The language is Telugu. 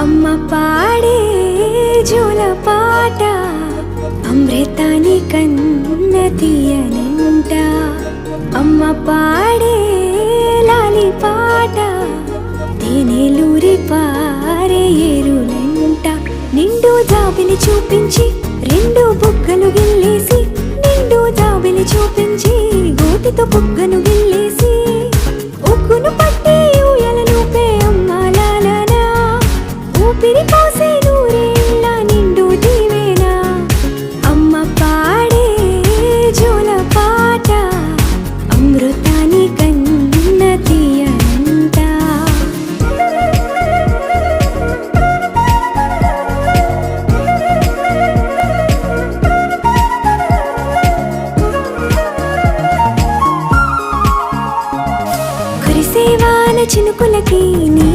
అమ్మ పాడే జోల పాట అమృతాని కన్న తీయనంట. అమ్మ పాడే లాలి పాట తేనెలూరి పారే ఏరులంట. నిండు జాబిలి చూపించి రెండు బుగ్గలు గిల్లేసి, నిండు జాబిలి చూపించి గోటితో బుగ్గను గిల్లేసి, ఉగ్గును పట్టి ఊయలను పే అమ్మాలాలనా, ఊపిరి పోసే నూరేళ్ళ నిండు దీవేనా. అమ్మ పాడే జోల పాట అమృతాని కన్న తీయనంట. కురిసేవాన చినుకులకి నీ